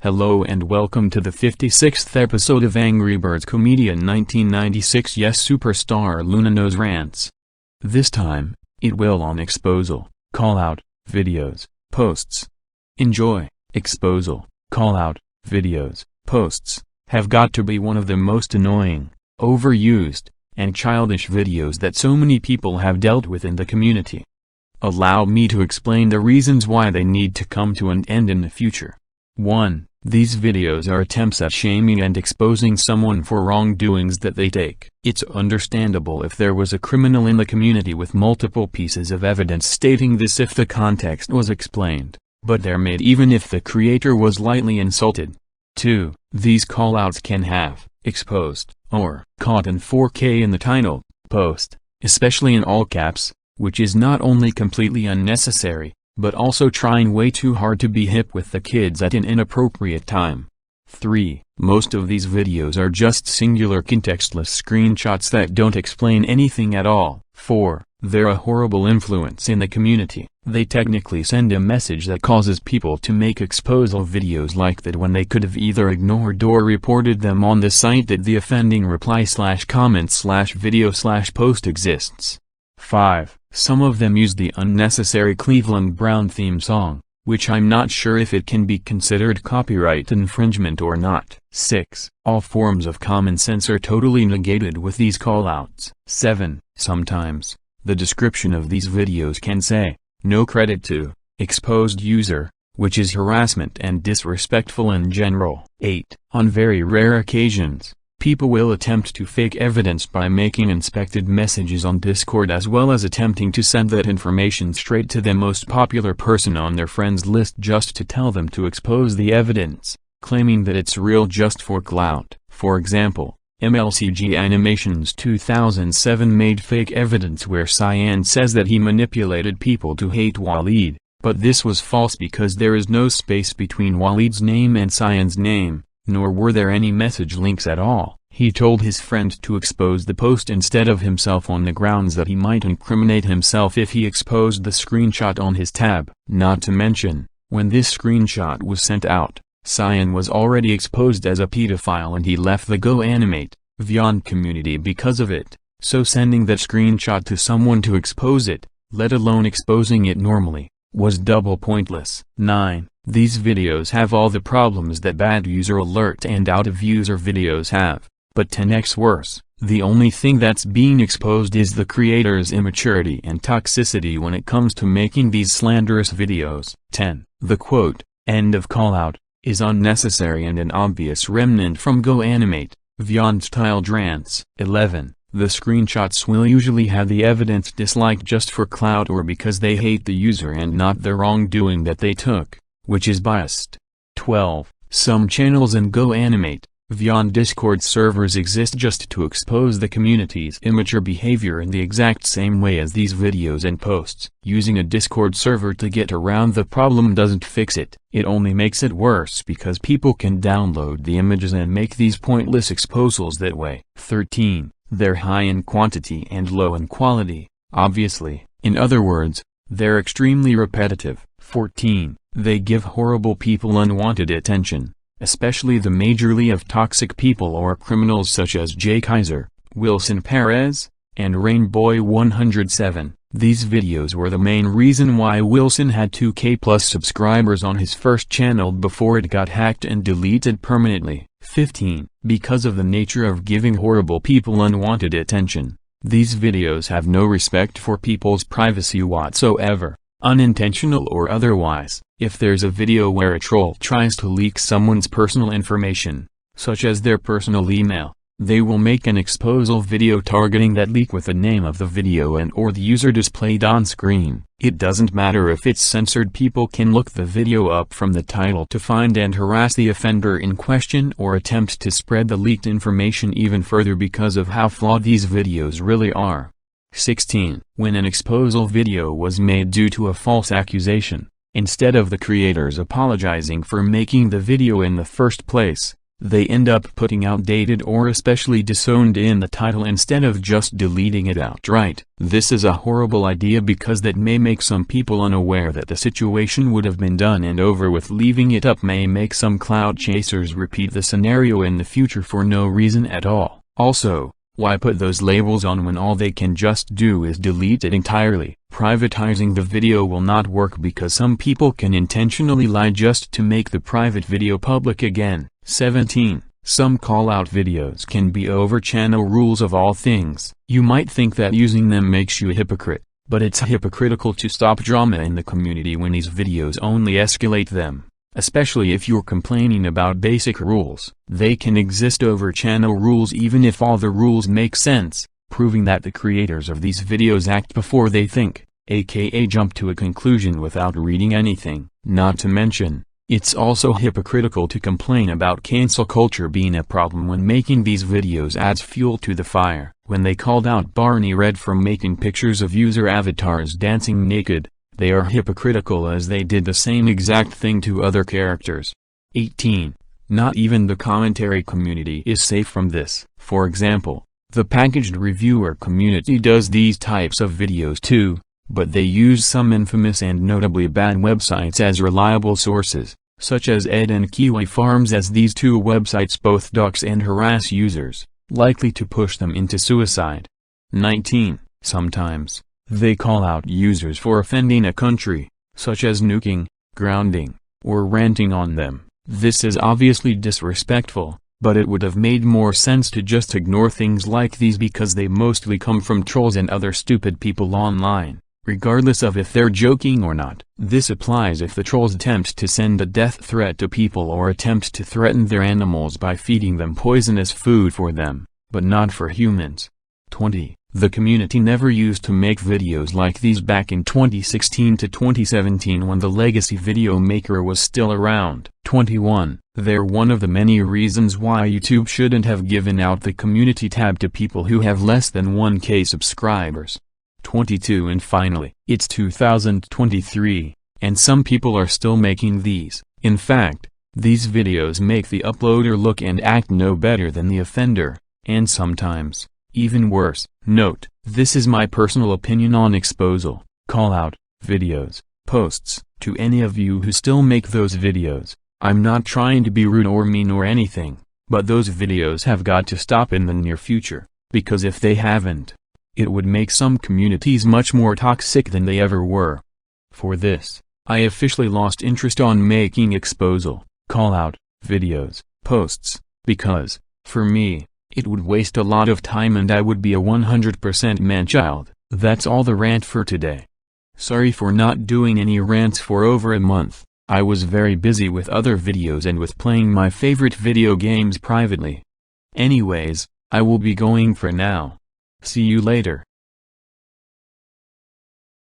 Hello and welcome to the 56th episode of Angry Birds comedian 1996 Yes superstar Luna knows Rants. This time, it will on Exposal, call-out, videos, posts. Enjoy. Exposal, call-out, videos, posts, have got to be one of the most annoying, overused, and childish videos that so many people have dealt with in the community. Allow me to explain the reasons why they need to come to an end in the future. 1. These videos are attempts at shaming and exposing someone for wrongdoings that they take. It's understandable if there was a criminal in the community with multiple pieces of evidence stating this if the context was explained, but they're made even if the creator was lightly insulted. 2. These callouts can have exposed or caught in 4K in the title, post, especially in all caps, which is not only completely unnecessary, but also trying way too hard to be hip with the kids at an inappropriate time. 3. Most of these videos are just singular contextless screenshots that don't explain anything at all. 4. They're a horrible influence in the community. They technically send a message that causes people to make exposal videos like that when they could have either ignored or reported them on the site that the offending reply/comment/video/post exists. 5. Some of them use the unnecessary Cleveland Brown theme song, which I'm not sure if it can be considered copyright infringement or not. 6. All forms of common sense are totally negated with these callouts. 7. Sometimes, the description of these videos can say, "No credit to exposed user," which is harassment and disrespectful in general. 8. On very rare occasions, people will attempt to fake evidence by making inspected messages on Discord as well as attempting to send that information straight to the most popular person on their friends list just to tell them to expose the evidence, claiming that it's real just for clout. For example, MLCG Animations 2007 made fake evidence where Cyan says that he manipulated people to hate Waleed, but this was false because there is no space between Waleed's name and Cyan's name, nor were there any message links at all. He told his friend to expose the post instead of himself on the grounds that he might incriminate himself if he exposed the screenshot on his tab. Not to mention, when this screenshot was sent out, Cyan was already exposed as a pedophile and he left the Go Animate Vyond community because of it, so sending that screenshot to someone to expose it, let alone exposing it normally, was double pointless. 9. These videos have all the problems that bad user alert and out-of-user videos have, but 10x worse. The only thing that's being exposed is the creator's immaturity and toxicity when it comes to making these slanderous videos. 10. The quote, "end of callout," is unnecessary and an obvious remnant from Go Animate Vyond-styled rants. 11. The screenshots will usually have the evidence disliked just for clout or because they hate the user and not the wrongdoing that they took, which is biased. 12. Some channels in Go Animate Vyond Discord servers exist just to expose the community's immature behavior in the exact same way as these videos and posts. Using a Discord server to get around the problem doesn't fix it, it only makes it worse because people can download the images and make these pointless exposals that way. 13. They're high in quantity and low in quality, obviously. In other words, they're extremely repetitive. 14. They give horrible people unwanted attention, especially the majority of toxic people or criminals such as Jay Kaiser, Wilson Perez, and Rainboy107. These videos were the main reason why Wilson had 2K plus subscribers on his first channel before it got hacked and deleted permanently. 15. Because of the nature of giving horrible people unwanted attention, these videos have no respect for people's privacy whatsoever, unintentional or otherwise. If there's a video where a troll tries to leak someone's personal information, such as their personal email, they will make an exposal video targeting that leak with the name of the video and or the user displayed on screen. It doesn't matter if it's censored, people can look the video up from the title to find and harass the offender in question or attempt to spread the leaked information even further because of how flawed these videos really are. 16. When an exposal video was made due to a false accusation, instead of the creators apologizing for making the video in the first place, They end up putting outdated or especially disowned in the title instead of just deleting it outright. This is a horrible idea because that may make some people unaware that the situation would have been done and over with. Leaving it up may make some cloud chasers repeat the scenario in the future for no reason at all. Also, why put those labels on when all they can just do is delete it entirely? Privatizing the video will not work because some people can intentionally lie just to make the private video public again. 17. Some call-out videos can be over-channel rules of all things. You might think that using them makes you a hypocrite, but it's hypocritical to stop drama in the community when these videos only escalate them. Especially if you're complaining about basic rules. They can exist over channel rules even if all the rules make sense, proving that the creators of these videos act before they think, aka jump to a conclusion without reading anything. Not to mention, it's also hypocritical to complain about cancel culture being a problem when making these videos adds fuel to the fire. When they called out Barney Red for making pictures of user avatars dancing naked, they are hypocritical as they did the same exact thing to other characters. 18. Not even the commentary community is safe from this. For example, the packaged reviewer community does these types of videos too, but they use some infamous and notably bad websites as reliable sources, such as Ed and Kiwi Farms, as these two websites both dox and harass users, likely to push them into suicide. 19. Sometimes, they call out users for offending a country, such as nuking, grounding, or ranting on them. This is obviously disrespectful, but it would have made more sense to just ignore things like these because they mostly come from trolls and other stupid people online, regardless of if they're joking or not. This applies if the trolls attempt to send a death threat to people or attempt to threaten their animals by feeding them poisonous food for them, but not for humans. 20. The community never used to make videos like these back in 2016 to 2017 when the legacy video maker was still around. 21. They're one of the many reasons why YouTube shouldn't have given out the community tab to people who have less than 1K subscribers. 22. And finally, it's 2023, and some people are still making these. In fact, these videos make the uploader look and act no better than the offender, and sometimes, even worse. Note, this is my personal opinion on Exposal, call-out, videos, posts. To any of you who still make those videos, I'm not trying to be rude or mean or anything, but those videos have got to stop in the near future, because if they haven't, it would make some communities much more toxic than they ever were. For this, I officially lost interest on making Exposal, call-out, videos, posts, because, for me, it would waste a lot of time and I would be a 100% man-child. That's all the rant for today. Sorry for not doing any rants for over a month. I was very busy with other videos and with playing my favorite video games privately. Anyways, I will be going for now. See you later.